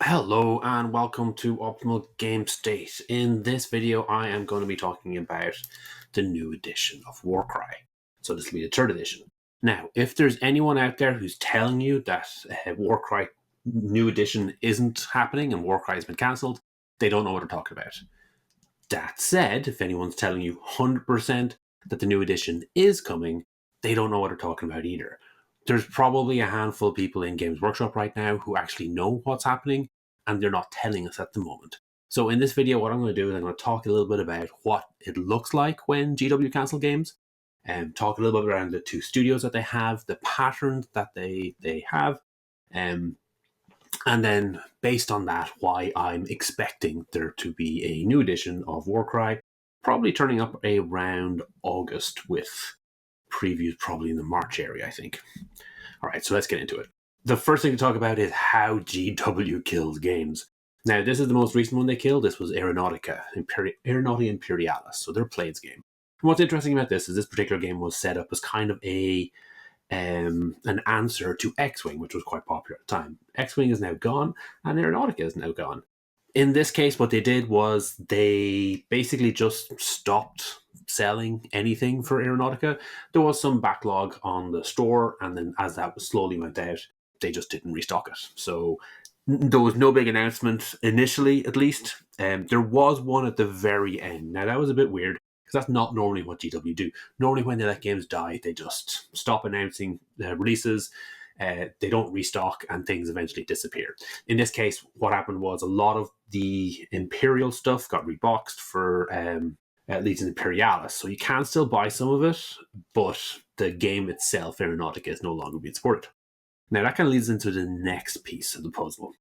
Hello and welcome to Optimal Game State. In this video, I am going to be talking about the new edition of Warcry. So this will be the third edition. Now, if there's anyone out there who's telling you that Warcry new edition isn't happening and Warcry has been cancelled, they don't know what they're talking about. That said, if anyone's telling you 100% that the new edition is coming, they don't know what they're talking about either. There's probably a handful of people in Games Workshop right now who actually know what's happening, and they're not telling us at the moment. So in this video, what I'm going to do is I'm going to talk a little bit about what it looks like when GW cancel games, and talk a little bit around the two studios that they have, the patterns that they have, and then based on that, why I'm expecting there to be a new edition of Warcry, probably turning up around August with previews probably in the March area, I think. All right, so let's get into it. The first thing to talk about is how GW kills games. Now, this is the most recent one they killed. This was Aeronautica Imperialis, so their Blades game. And what's interesting about this is this particular game was set up as kind of an answer to X-Wing, which was quite popular at the time. X-Wing is now gone, and Aeronautica is now gone. In this case, what they did was they basically just stopped selling anything for Aeronautica. There was some backlog on the store, and then as that slowly went out, they just didn't restock it. So there was no big announcement initially, at least. There was one at the very end. Now, that was a bit weird, because that's not normally what GW do. Normally, when they let games die, they just stop announcing releases. They don't restock, and things eventually disappear. In this case, what happened was a lot of the Imperial stuff got reboxed for Legion Imperialis, so you can still buy some of it, but the game itself, Aeronautica, is no longer being supported. Now, that kind of leads into the next piece of the puzzle.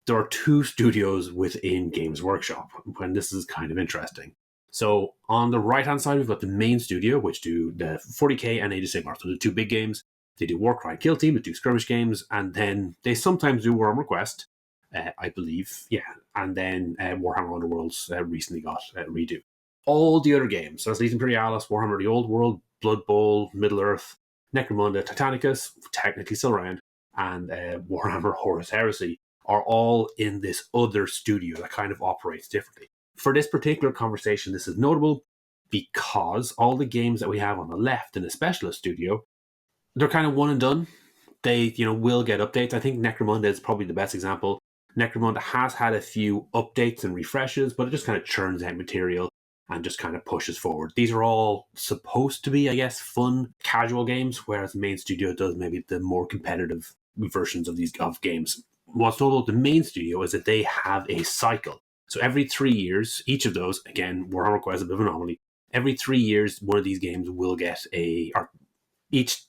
There are two studios within Games Workshop, and this is kind of interesting. So on the right-hand side, we've got the main studio, which do the 40k and Age of Sigmar, so the two big games. They do Warcry and Kill Team, they do skirmish games, and then they sometimes do Warhammer Quest, I believe, yeah. And then Warhammer Underworlds recently got redo. All the other games, so that's Legion Imperialis, Warhammer the Old World, Blood Bowl, Middle-earth, Necromunda, Titanicus, technically still around, and Warhammer Horus Heresy, are all in this other studio that kind of operates differently. For this particular conversation, this is notable because all the games that we have on the left in the Specialist studio, they're kind of one and done. They, will get updates. I think Necromunda is probably the best example. Necromunda has had a few updates and refreshes, but it just kind of churns out material and just kind of pushes forward. These are all supposed to be, I guess, fun, casual games, whereas the main studio does maybe the more competitive versions of these games. What's notable with the main studio is that they have a cycle. So every 3 years, each of those, again, Warhammer Quest is a bit of an anomaly, every 3 years, one of these games will get each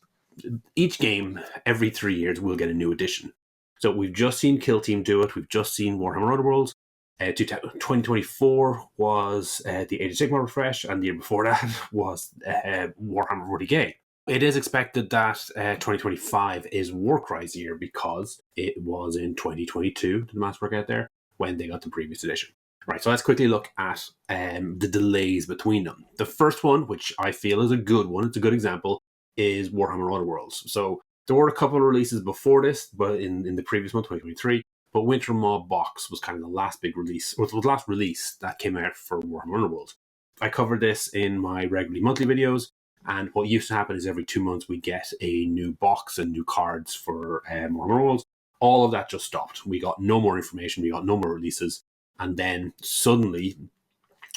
game every 3 years will get a new edition. So we've just seen Kill Team do it. We've just seen Warhammer Underworlds. 2024 was the Age of Sigmar refresh, and the year before that was Warhammer 40k. It is expected that 2025 is Warcry's year because it was in 2022, did the maths work out there, when they got the previous edition. Right, so let's quickly look at the delays between them. The first one, which I feel is a good one, it's a good example, is Warhammer Underworlds. So there were a couple of releases before this, but in the previous one, 2023, but Winter Mob Box was kind of the last big release, or the last release that came out for Warhammer Underworlds. I covered this in my regularly monthly videos, and what used to happen is every 2 months we get a new box and new cards for Warhammer Underworlds. All of that just stopped. We got no more information, we got no more releases, and then suddenly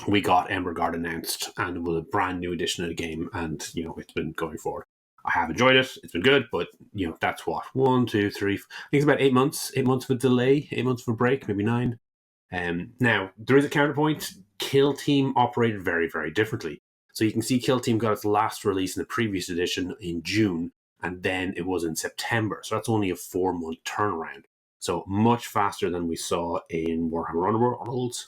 we got Emberguard announced, and it was a brand new edition of the game, and it's been going forward. I have enjoyed it. It's been good, but that's what 1, 2, 3. I think it's about 8 months. 8 months of a delay. 8 months of a break, maybe 9. Now there is a counterpoint. Kill Team operated very, very differently. So you can see Kill Team got its last release in the previous edition in June, and then it was in September. So that's only a 4-month turnaround. So much faster than we saw in Warhammer Underworlds.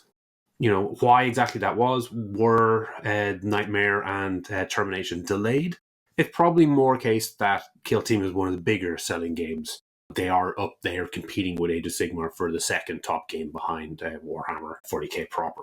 Why exactly that was, were Nightmare and Termination delayed? It's probably more a case that Kill Team is one of the bigger selling games. They are up there competing with Age of Sigmar for the second top game behind Warhammer 40k proper.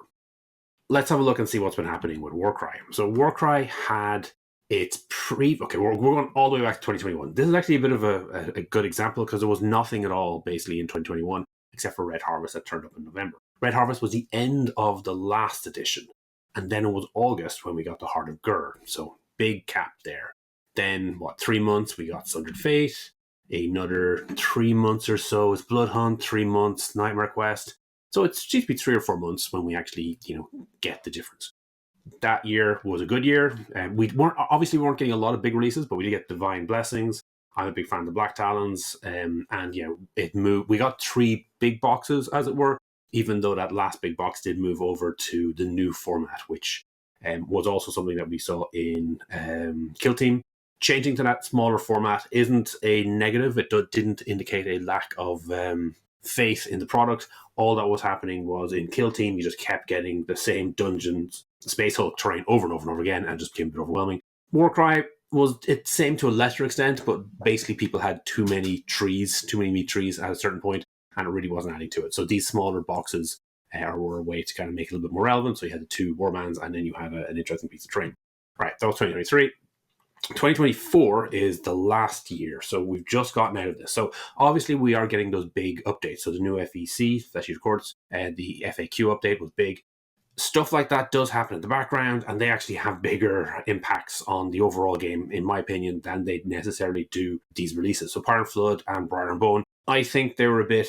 Let's have a look and see what's been happening with Warcry. So Warcry had its we're going all the way back to 2021. This is actually a bit of a good example because there was nothing at all basically in 2021. except for Red Harvest that turned up in November. Red Harvest was the end of the last edition, and then it was August when we got the Heart of Gur, so big cap there. Then, 3 months, we got Sundered Fate. Another 3 months or so is Bloodhunt, 3 months, Nightmare Quest. So it seems to be 3 or 4 months when we actually, get the difference. That year was a good year. We weren't getting a lot of big releases, but we did get Divine Blessings. I'm a big fan of the Black Talons, and it moved. We got 3 big boxes, as it were, even though that last big box did move over to the new format, which was also something that we saw in Kill Team. Changing to that smaller format isn't a negative. It didn't indicate a lack of faith in the product. All that was happening was in Kill Team, you just kept getting the same dungeons, Space Hulk terrain over and over and over again, and just became a bit overwhelming. Warcry was the same to a lesser extent, but basically people had too many meat trees at a certain point, and it really wasn't adding to it. So these smaller boxes were a way to kind of make it a little bit more relevant. So you had the 2 warbands, and then you had an interesting piece of terrain. Right, that was 2023. 2024 is the last year, so we've just gotten out of this. So obviously we are getting those big updates. So the new FEC, that of course, the FAQ update was big. Stuff like that does happen in the background, and they actually have bigger impacts on the overall game, in my opinion, than they necessarily do these releases. So Pyre and Flood and Briar and Bone, I think they were a bit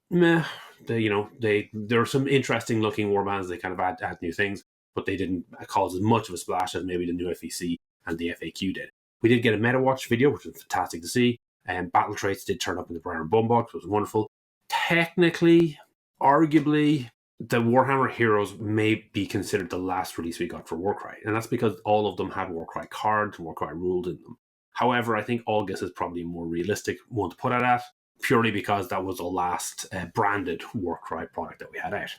meh. There are some interesting looking warbands. They kind of add new things, but they didn't cause as much of a splash as maybe the new FEC and the FAQ did. We did get a meta watch video, which was fantastic to see. And battle traits did turn up in the Briar and Bone box, which was wonderful. Technically, arguably, the Warhammer Heroes may be considered the last release we got for Warcry, and that's because all of them had Warcry cards, Warcry rules in them. However, I think August is probably a more realistic one to put it at, purely because that was the last branded Warcry product that we had out.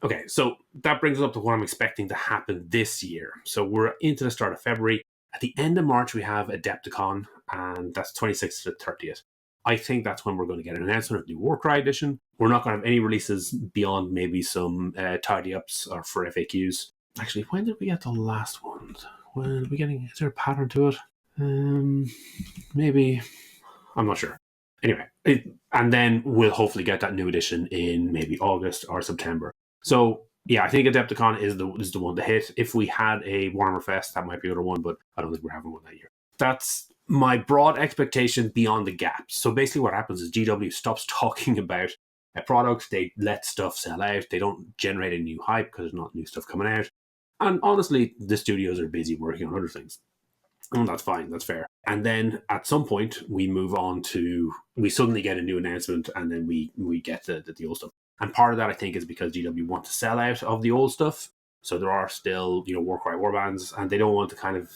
Okay, so that brings us up to what I'm expecting to happen this year. So we're into the start of February. At the end of March, we have Adepticon, and that's 26th to 30th. I think that's when we're going to get an announcement of the Warcry edition. We're not going to have any releases beyond maybe some tidy-ups or for FAQs. Actually, when did we get the last one? When are we getting? Is there a pattern to it? Maybe. I'm not sure. Anyway, and then we'll hopefully get that new edition in maybe August or September. So, yeah, I think Adepticon is the one to hit. If we had a Warhammer Fest, that might be another one, but I don't think we're having one that year. That's my broad expectation beyond the gaps. So basically what happens is GW stops talking about a product. They let stuff sell out. They don't generate a new hype because there's not new stuff coming out. And honestly, the studios are busy working on other things. And that's fine. That's fair. And then at some point, we move on to, we suddenly get a new announcement, and then we get the old stuff. And part of that, I think, is because GW want to sell out of the old stuff. So there are still, Warcry warbands, and they don't want to kind of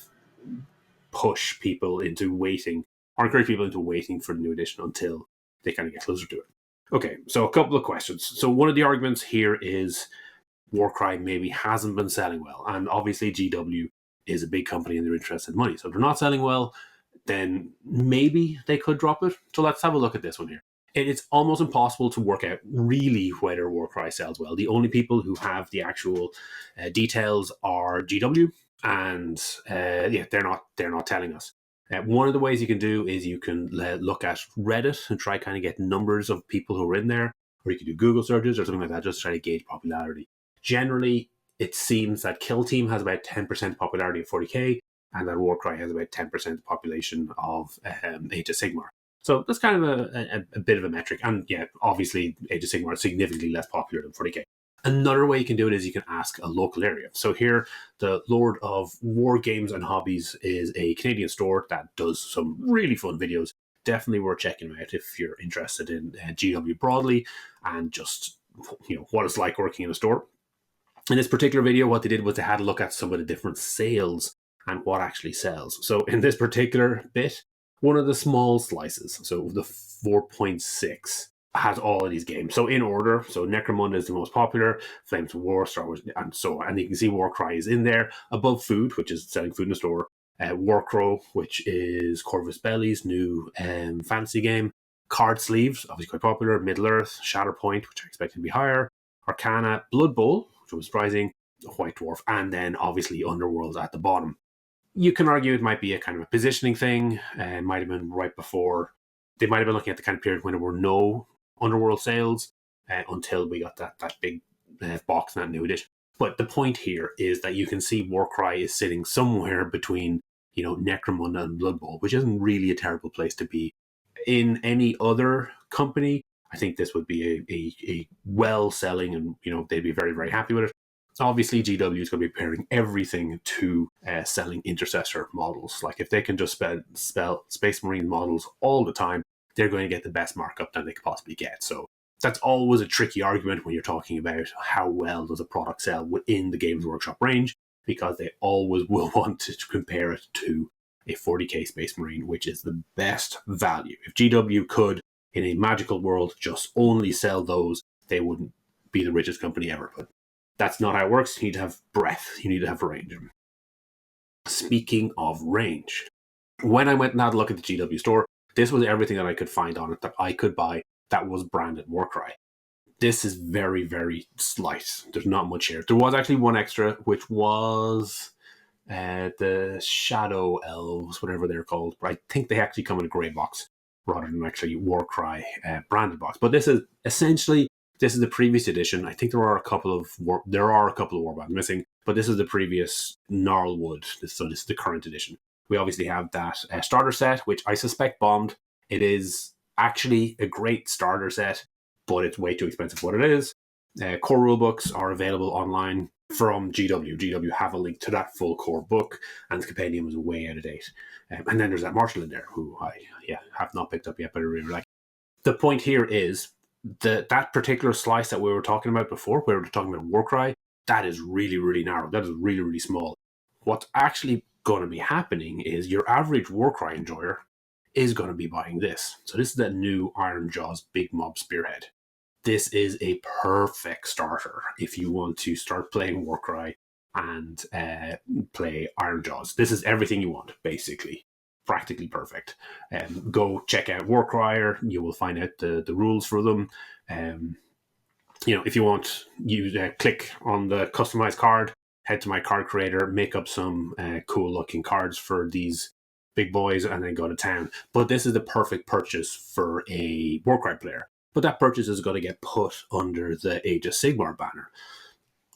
push people into waiting, or encourage people into waiting for the new edition until they kind of get closer to it. Okay, so a couple of questions. So one of the arguments here is Warcry maybe hasn't been selling well. And obviously GW is a big company and they're interested in money. So if they're not selling well, then maybe they could drop it. So let's have a look at this one here. It's almost impossible to work out really whether Warcry sells well. The only people who have the actual details are GW, and they're not telling us. One of the ways you can do is you can look at Reddit and try kind of get numbers of people who are in there, or you can do Google searches or something like that, just to try to gauge popularity. Generally, it seems that Kill Team has about 10% popularity of 40k, and that Warcry has about 10% population of Age of Sigmar. So that's kind of a bit of a metric. And yeah, obviously Age of Sigmar is significantly less popular than 40k. Another way you can do it is you can ask a local area. So here, the Lord of War Games and Hobbies is a Canadian store that does some really fun videos. Definitely worth checking them out if you're interested in GW broadly and just what it's like working in a store. In this particular video, what they did was they had a look at some of the different sales and what actually sells. So in this particular bit, one of the small slices, so the 4.6, has all of these games. So in order, so Necromunda is the most popular, Flames of War, Star Wars, and so on. And you can see Warcry is in there, above Food, which is selling food in the store, Warcrow, which is Corvus Belli's new fantasy game, Card Sleeves, obviously quite popular, Middle-earth, Shatterpoint, which I expect to be higher, Arcana, Blood Bowl, which was surprising, White Dwarf, and then obviously Underworld at the bottom. You can argue it might be a kind of a positioning thing. It might have been right before. They might have been looking at the kind of period when there were no Underworld sales. until we got that big box and that new edition. But the point here is that you can see Warcry is sitting somewhere between, Necromunda and Blood Bowl, which isn't really a terrible place to be. In any other company, I think this would be a well-selling, and they'd be very, very happy with it. Obviously, GW is going to be pairing everything to selling intercessor models. Like, if they can just spell Space Marine models all the time, they're going to get the best markup that they could possibly get. So that's always a tricky argument when you're talking about how well does a product sell within the Games Workshop range, because they always will want to compare it to a 40k Space Marine, which is the best value. If GW could, in a magical world, just only sell those, they wouldn't be the richest company ever. But that's not how it works. You need to have breadth. You need to have range. Speaking of range, when I went and had a look at the GW store, this was everything that I could find on it that I could buy that was branded Warcry. This is very, very slight. There's not much here. There was actually one extra, which was the Shadow Elves, whatever they're called. But I think they actually come in a grey box rather than actually Warcry branded box. But this is essentially, this is the previous edition. I think there are a couple of warbands missing, but this is the previous Gnarlwood. So this is the current edition. We obviously have that starter set, which I suspect bombed. It is actually a great starter set, but it's way too expensive for what it is. Core rulebooks are available online from GW. GW have a link to that full core book, and the compendium is way out of date. And then there's that Marshall in there, who I have not picked up yet, but I really like. The point here is that particular slice that we were talking about before, where we were talking about Warcry, that is really, really narrow. That is really, really small. What's actually going to be happening is your average Warcry enjoyer is going to be buying this. So this is that new Iron Jaws Big Mob Spearhead. This is a perfect starter if you want to start playing Warcry and play Iron Jaws. This is everything you want, basically. Practically perfect. Go check out Warcry. You will find out the rules for them. If you want, you click on the customized card, head to my card creator, make up some cool looking cards for these big boys, and then go to town. But this is the perfect purchase for a Warcry player. But that purchase is going to get put under the Age of Sigmar banner.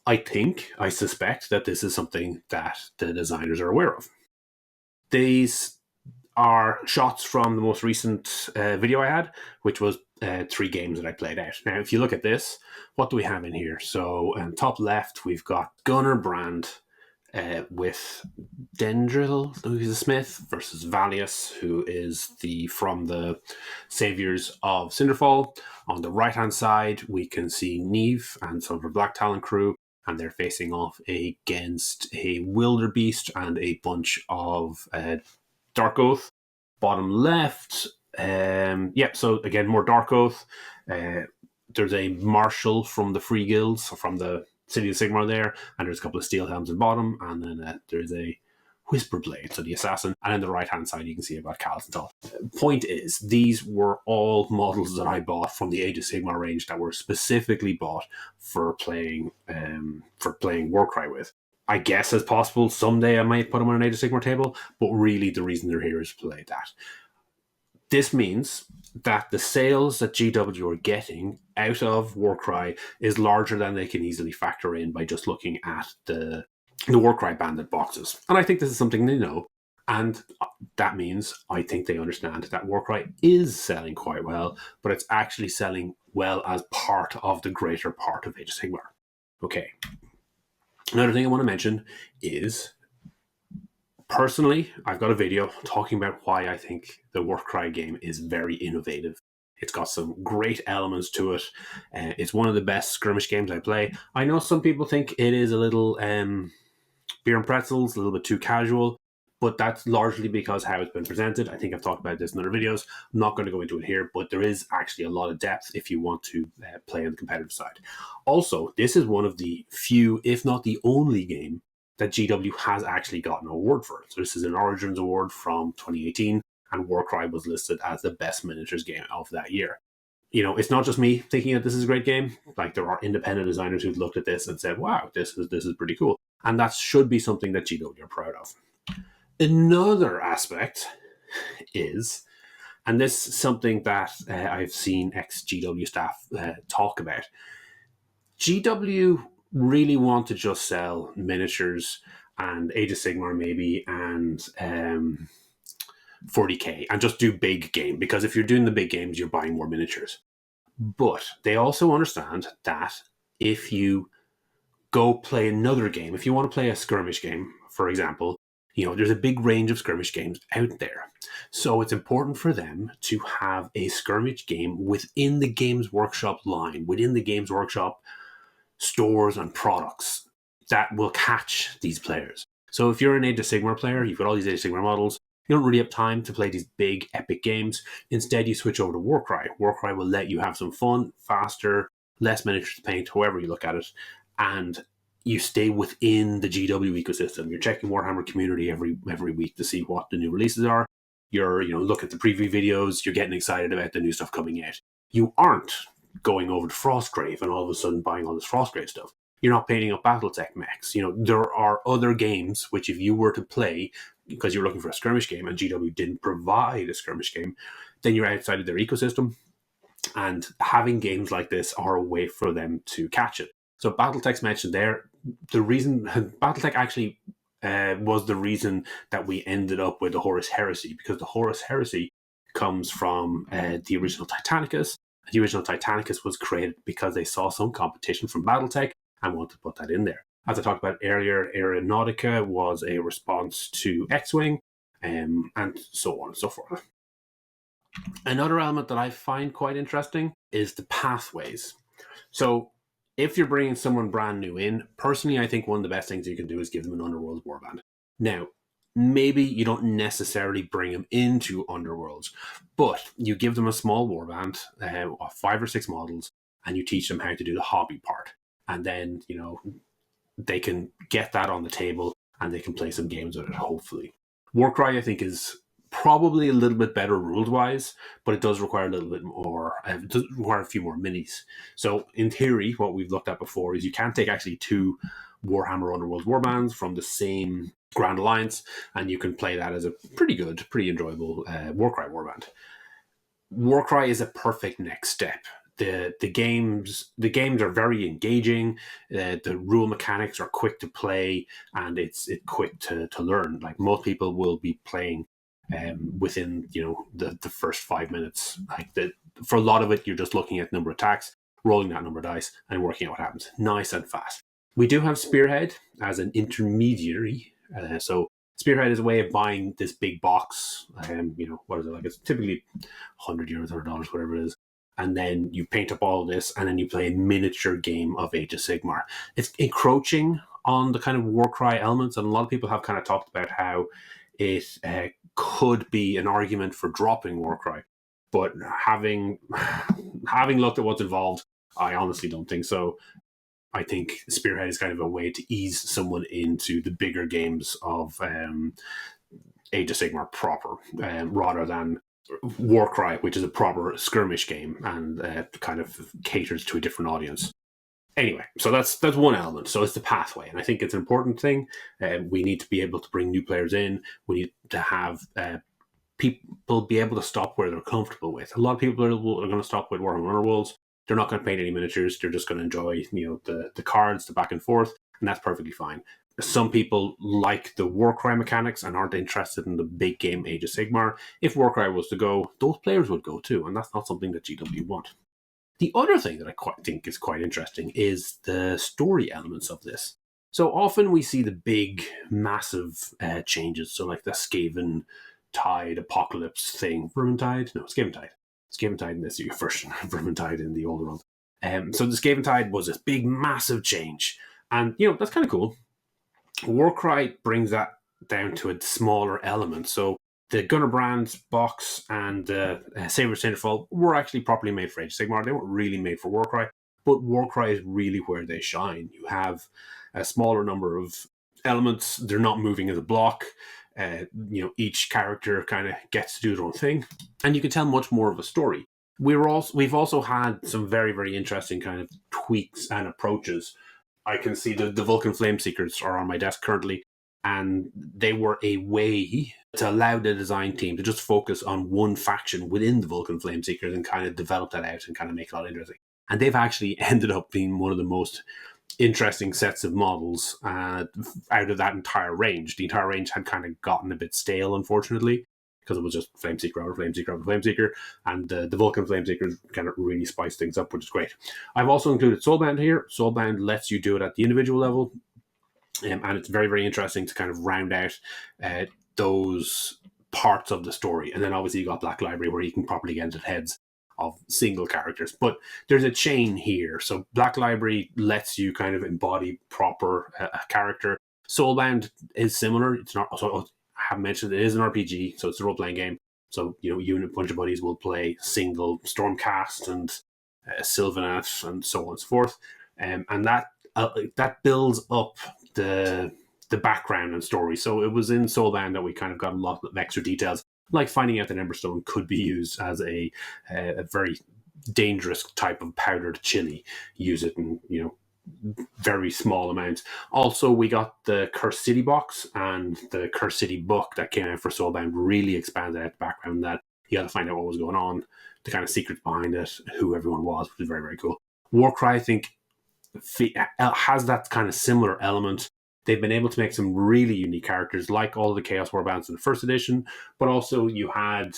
I suspect that this is something that the designers are aware of. These are shots from the most recent video I had, which was 3 games that I played out. Now, if you look at this, what do we have in here? So, top left, we've got Gunnar Brand with Dendril, who's a smith, versus Valius, who is from the Saviors of Cinderfall. On the right-hand side, we can see Neve and some of her Black Talon crew, and they're facing off against a Wildebeest and a bunch of Dark Oath. Bottom left, so again, more Dark Oath. There's a Marshal from the Free Guilds, so from the City of Sigmar there, and there's a couple of Steel Helms at the bottom, and then there's a Whisperblade, so the Assassin, and on the right-hand side you can see about Callus and Toth. Point is, these were all models that I bought from the Age of Sigmar range that were specifically bought for playing Warcry with. I guess as possible, someday I might put them on an Age of Sigmar table, but really the reason they're here is to play that. This means that the sales that GW are getting out of Warcry is larger than they can easily factor in by just looking at the Warcry banded boxes. And I think this is something they know. And that means I think they understand that Warcry is selling quite well, but it's actually selling well as part of the greater part of Age of Sigmar. Okay. Another thing I want to mention is, personally, I've got a video talking about why I think the Warcry game is very innovative. It's got some great elements to it. It's one of the best skirmish games I play. I know some people think it is a little beer and pretzels, a little bit too casual, but that's largely because how it's been presented. I think I've talked about this in other videos. I'm not going to go into it here, but there is actually a lot of depth if you want to play on the competitive side. Also, this is one of the few, if not the only game that GW has actually gotten an award for. So this is an Origins Award from 2018, and Warcry was listed as the best miniatures game of that year. It's not just me thinking that this is a great game. Like, there are independent designers who've looked at this and said, wow, this is pretty cool. And that should be something that GW are proud of. Another aspect is And this is something that I've seen ex-GW staff talk about. GW really want to just sell miniatures and Age of Sigmar maybe and 40k and just do big game, because if you're doing the big games, you're buying more miniatures. But they also understand that if you go play another game, if you want to play a skirmish game, for example, there's a big range of skirmish games out there. So it's important for them to have a skirmish game within the Games Workshop line, within the Games Workshop stores and products that will catch these players. So if you're an Age of Sigmar player, you've got all these Age of Sigmar models, you don't really have time to play these big epic games. Instead, you switch over to Warcry. Warcry will let you have some fun, faster, less miniatures to paint, however you look at it, and you stay within the GW ecosystem. You're checking Warhammer community every week to see what the new releases are. You're look at the preview videos. You're getting excited about the new stuff coming out. You aren't going over to Frostgrave and all of a sudden buying all this Frostgrave stuff. You're not painting up Battletech mechs. There are other games which, if you were to play because you're looking for a skirmish game and GW didn't provide a skirmish game, then you're outside of their ecosystem. And having games like this are a way for them to catch it. So Battletech's mentioned there. The reason Battletech actually was the reason that we ended up with the Horus Heresy, because the Horus Heresy comes from the original Titanicus. The original Titanicus was created because they saw some competition from Battletech and wanted to put that in there. As I talked about earlier, Aeronautica was a response to X-Wing, and so on and so forth. Another element that I find quite interesting is the pathways. So if you're bringing someone brand new in, personally, I think one of the best things you can do is give them an Underworlds warband. Now, maybe you don't necessarily bring them into Underworlds, but you give them a small warband of 5 or 6 models, and you teach them how to do the hobby part. And then, they can get that on the table and they can play some games with it, hopefully. Warcry, I think, is probably a little bit better rules-wise, but it does require a little bit more. It does require a few more minis. So, in theory, what we've looked at before is you can take actually 2 Warhammer Underworlds warbands from the same Grand Alliance, and you can play that as a pretty good, pretty enjoyable Warcry warband. Warcry is a perfect next step. The games are very engaging. The rule mechanics are quick to play, and it's quick to learn. Like, most people will be playing within the first 5 minutes. For a lot of it, you're just looking at number of attacks, rolling that number of dice, and working out what happens. Nice and fast. We do have Spearhead as an intermediary. So Spearhead is a way of buying this big box. What is it like? It's typically €100, $100, whatever it is. And then you paint up all of this, and then you play a miniature game of Age of Sigmar. It's encroaching on the kind of Warcry elements, and a lot of people have kind of talked about how it could be an argument for dropping Warcry. But having looked at what's involved, I honestly don't think so. I think Spearhead is kind of a way to ease someone into the bigger games of Age of Sigmar proper, rather than Warcry, which is a proper skirmish game and kind of caters to a different audience. Anyway, so that's one element. So it's the pathway, and I think it's an important thing. We need to be able to bring new players in. We need to have people be able to stop where they're comfortable with. A lot of people are going to stop with Warhammer Underworlds. They're not going to paint any miniatures. They're just going to enjoy, the cards, the back and forth, and that's perfectly fine. Some people like the Warcry mechanics and aren't interested in the big game Age of Sigmar. If Warcry was to go, those players would go too, and that's not something that GW want. The other thing that I think is quite interesting is the story elements of this. So often we see the big, massive changes. So like the Skaven Tide Apocalypse thing. Vermintide? No, Skaven Tide. Skaven Tide in this version, Vermintide in the older world. So the Skaven Tide was this big, massive change. And, that's kind of cool. Warcry brings that down to a smaller element. So the Gunnerbrand box and Saber Cinderfall were actually properly made for Age of Sigmar. They weren't really made for Warcry, but Warcry is really where they shine. You have a smaller number of elements. They're not moving as a block. Each character kind of gets to do their own thing, and you can tell much more of a story. We've also had some very, very interesting kind of tweaks and approaches. I can see the Vulcan Flame Seekers are on my desk currently, and they were a way to allow the design team to just focus on one faction within the Vulcan Flameseekers and kind of develop that out and kind of make it a lot interesting. And they've actually ended up being one of the most interesting sets of models out of that entire range. The entire range had kind of gotten a bit stale, unfortunately, because it was just Flameseeker over Flameseeker over Flameseeker, and the Vulcan Flameseekers kind of really spiced things up, which is great. I've also included Soulbound here. Soulbound lets you do it at the individual level, and it's very, very interesting to kind of round out those parts of the story. And then obviously you got Black Library, where you can properly get into the heads of single characters. But there's a chain here. So Black Library lets you kind of embody proper a character. Soulbound is similar. It's not. So I haven't mentioned it is an RPG, so it's a role-playing game. So you and a bunch of buddies will play single Stormcast and Sylvanas and so on and so forth, and that builds up the background and story. So it was in Soulbound that we kind of got a lot of extra details, like finding out that Emberstone could be used as a very dangerous type of powdered chili. Use it in very small amounts. Also, we got the Curse City box and the Curse City book that came out for Soulbound really expanded out the background, that you got to find out what was going on, the kind of secrets behind it, who everyone was, which is very, very cool. Warcry, I think, has that kind of similar element. They've been able to make some really unique characters, like all the Chaos Warbands in the first edition, but also you had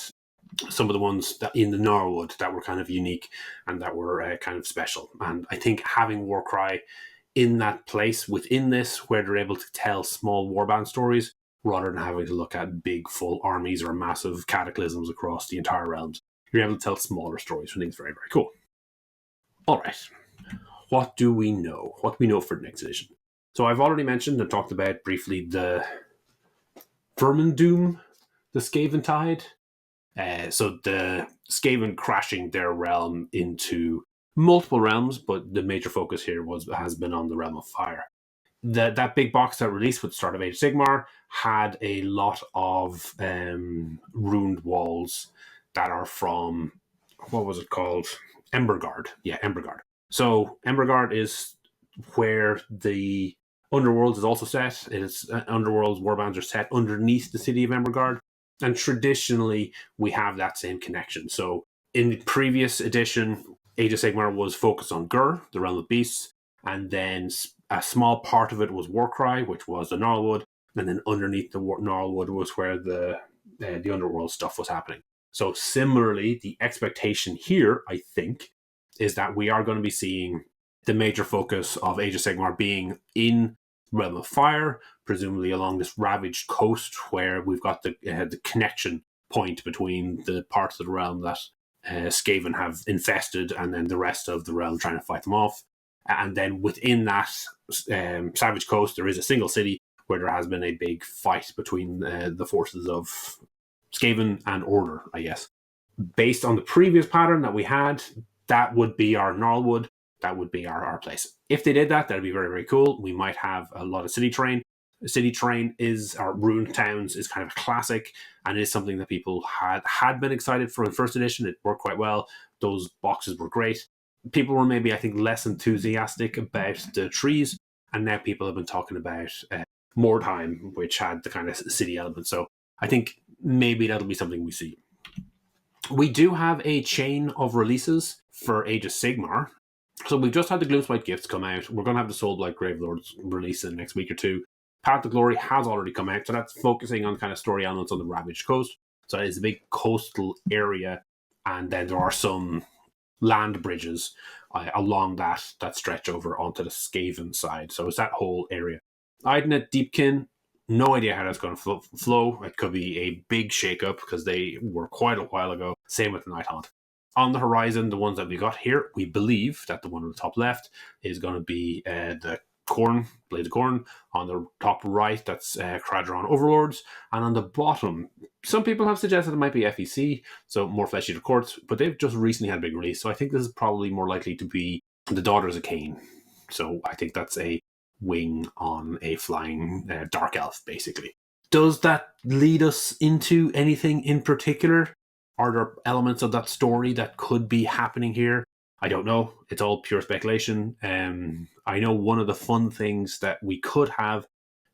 some of the ones that in the Norwood that were kind of unique and that were kind of special. And I think having Warcry in that place within this, where they're able to tell small warband stories rather than having to look at big full armies or massive cataclysms across the entire realms, you're able to tell smaller stories. I think it's very, very cool. All right. What do we know? What do we know for the next edition? So I've already mentioned and talked about briefly the Vermindoom, the Skaven Tide. So the Skaven crashing their realm into multiple realms, but the major focus here has been on the Realm of Fire. That big box that released with the start of Age of Sigmar had a lot of ruined walls that are from, what was it called? Emberguard. Yeah, Emberguard. So Emberguard is where the Underworld is also set. It's Underworld's warbands are set underneath the city of Emberguard. And traditionally, we have that same connection. So in the previous edition, Age of Sigmar was focused on Gur, the Realm of Beasts, and then a small part of it was Warcry, which was the Gnarlwood, and then underneath the Gnarlwood was where the Underworld stuff was happening. So similarly, the expectation here, I think, is that we are going to be seeing the major focus of Age of Sigmar being in Realm of Fire, presumably along this ravaged coast where we've got the connection point between the parts of the realm that Skaven have infested and then the rest of the realm trying to fight them off. And then within that savage coast, there is a single city where there has been a big fight between the forces of Skaven and Order, I guess. Based on the previous pattern that we had, that would be our Gnarlwood. That would be our place. If they did that, that'd be very, very cool. We might have a lot of city terrain. City terrain is, our ruined towns is kind of a classic, and it is something that people had been excited for in first edition. It worked quite well. Those boxes were great. People were maybe, I think, less enthusiastic about the trees, and now people have been talking about Mordheim, which had the kind of city element. So I think maybe that'll be something we see. We do have a chain of releases for Age of Sigmar. So we've just had the Gloomspite Gifts come out. We're going to have the Soulblight Gravelords release in the next week or two. Path to Glory has already come out, so that's focusing on kind of story elements on the Ravaged Coast. So it's a big coastal area, and then there are some land bridges along that stretch over onto the Skaven side. So it's that whole area. Idnet Deepkin, no idea how that's going to flow. It could be a big shakeup because they were quite a while ago. Same with the Night Haunt. On the horizon, the ones that we got here, we believe that the one on the top left is going to be the Khorne, Blades of Khorne. On the top right, that's Kradron Overlords. And on the bottom, some people have suggested it might be FEC, so more Flesh Eater Courts, but they've just recently had a big release. So I think this is probably more likely to be the Daughters of Cain. So I think that's a wing on a flying Dark Elf, basically. Does that lead us into anything in particular? Are there elements of that story that could be happening here? I don't know. It's all pure speculation. I know one of the fun things that we could have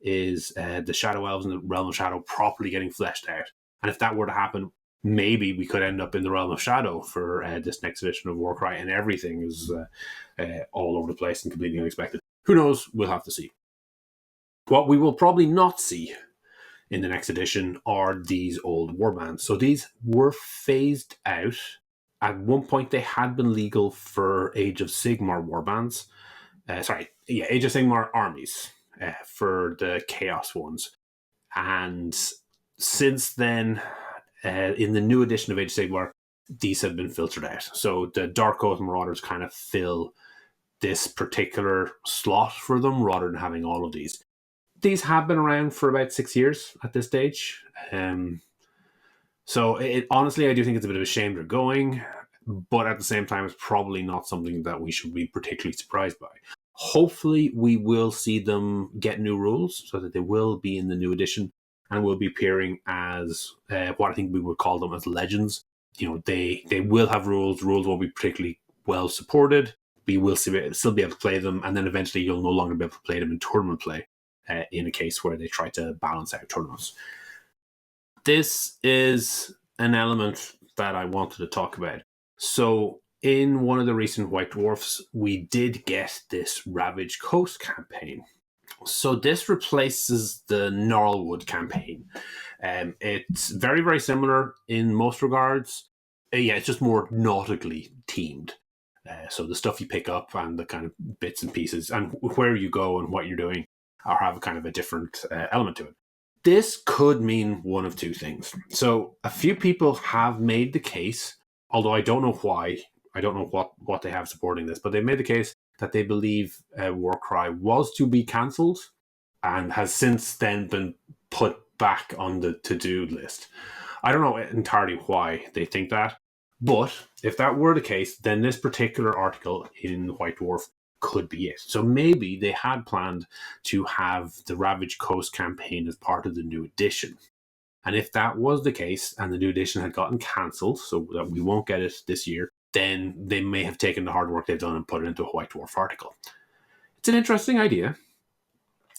is the Shadow Elves and the Realm of Shadow properly getting fleshed out. And if that were to happen, maybe we could end up in the Realm of Shadow for this next edition of Warcry, and everything is all over the place and completely unexpected. Who knows? We'll have to see. What we will probably not see in the next edition are these old warbands. So these were phased out. At one point, they had been legal for Age of Sigmar warbands. Age of Sigmar armies for the Chaos ones. And since then, in the new edition of Age of Sigmar, these have been filtered out. So the Dark Oath Marauders kind of fill this particular slot for them rather than having all of these. These have been around for about 6 years at this stage. So honestly, I do think it's a bit of a shame they're going, but at the same time, it's probably not something that we should be particularly surprised by. Hopefully, we will see them get new rules so that they will be in the new edition and will be appearing as what I think we would call them as legends. You know, they will have rules. Rules will be particularly well supported. We will still be able to play them, and then eventually you'll no longer be able to play them in tournament play in a case where they try to balance out tournaments. This is an element that I wanted to talk about. So in one of the recent White Dwarfs, we did get this Ravage Coast campaign. So this replaces the Gnarlwood campaign. It's very, very similar in most regards. It's just more nautically themed. So the stuff you pick up and the kind of bits and pieces and where you go and what you're doing are have kind of a different element to it. This could mean one of two things. So a few people have made the case, although I don't know why. I don't know what they have supporting this, but they made the case that they believe Warcry was to be cancelled and has since then been put back on the to-do list. I don't know entirely why they think that, but if that were the case, then this particular article in White Dwarf could be it. So maybe they had planned to have the Ravage Coast campaign as part of the new edition. And if that was the case and the new edition had gotten cancelled, so that we won't get it this year, then they may have taken the hard work they've done and put it into a White Dwarf article. It's an interesting idea.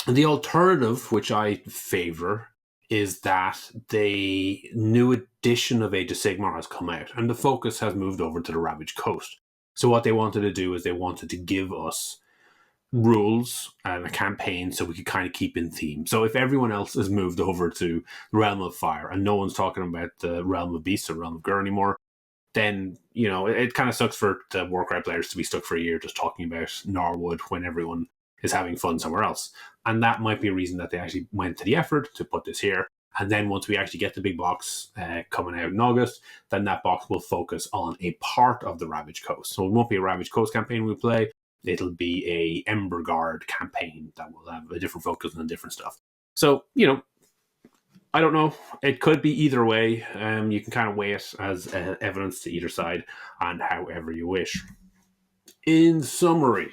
The alternative, which I favour, is that the new edition of Age of Sigmar has come out and the focus has moved over to the Ravage Coast. So what they wanted to do is they wanted to give us rules and a campaign so we could kind of keep in theme. So if everyone else has moved over to Realm of Fire and no one's talking about the Realm of Beasts or Realm of Gur anymore, then, you know, it kind of sucks for the Warcry players to be stuck for a year just talking about Gnarlwood when everyone is having fun somewhere else. And that might be a reason that they actually went to the effort to put this here. And then once we actually get the big box coming out in August, then that box will focus on a part of the Ravage Coast. So it won't be a Ravage Coast campaign we play. It'll be a Emberguard campaign that will have a different focus and different stuff. So, you know, I don't know. It could be either way. You can kind of weigh it as evidence to either side and however you wish. In summary,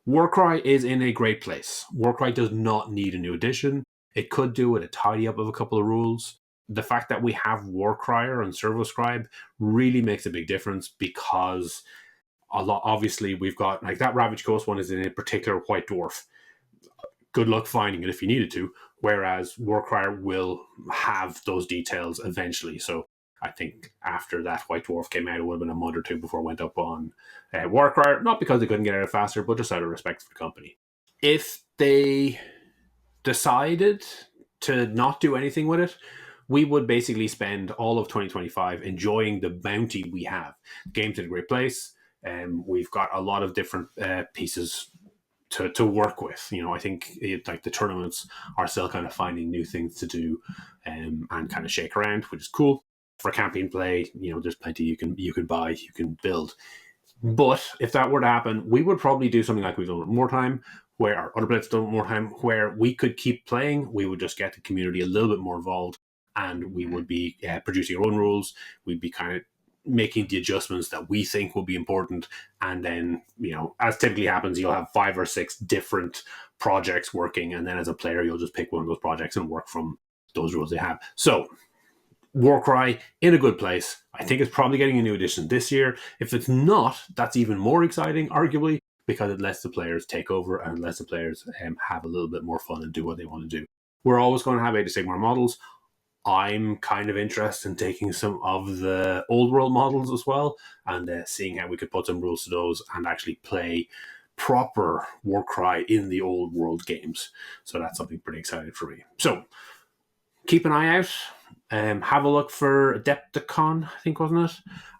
Warcry is in a great place. Warcry does not need a new edition. It could do with a tidy up of a couple of rules. The fact that we have Warcrier and Servoscribe really makes a big difference because obviously we've got like that Ravage Coast one is in a particular White Dwarf. Good luck finding it if you needed to, whereas Warcrier will have those details eventually. So I think after that White Dwarf came out, it would have been a month or two before it went up on Warcrier, not because they couldn't get it faster, but just out of respect for the company. If they decided to not do anything with it, we would basically spend all of 2025 enjoying the bounty we have. The game's in a great place. We've got a lot of different pieces to work with. You know, I think like the tournaments are still kind of finding new things to do and kind of shake around, which is cool. For campaign play, you know, there's plenty you can buy, you can build. But if that were to happen, we would probably do something like we've done with More Time, where our other players done More Time, where we could keep playing. We would just get the community a little bit more involved, and we would be producing our own rules. We'd be kind of making the adjustments that we think will be important. And then, you know, as typically happens, you'll have 5 or 6 different projects working. And then as a player, you'll just pick one of those projects and work from those rules they have. So Warcry in a good place. I think it's probably getting a new edition this year. If it's not, that's even more exciting, arguably, because it lets the players take over and lets the players have a little bit more fun and do what they want to do. We're always going to have Age of Sigmar models. I'm kind of interested in taking some of the old world models as well and seeing how we could put some rules to those and actually play proper Warcry in the old world games. So that's something pretty exciting for me. So keep an eye out. Have a look for Adepticon, I think, wasn't it?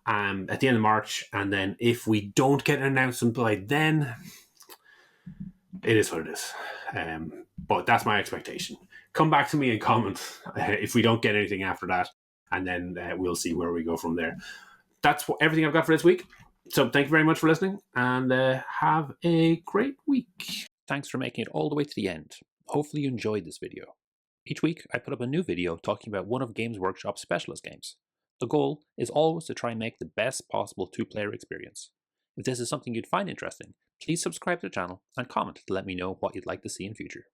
At the end of March. And then if we don't get an announcement by then, it is what it is. But that's my expectation. Come back to me and comment if we don't get anything after that. And then we'll see where we go from there. That's everything I've got for this week. So thank you very much for listening and have a great week. Thanks for making it all the way to the end. Hopefully you enjoyed this video. Each week I put up a new video talking about one of Games Workshop's specialist games. The goal is always to try and make the best possible two-player experience. If this is something you'd find interesting, please subscribe to the channel and comment to let me know what you'd like to see in future.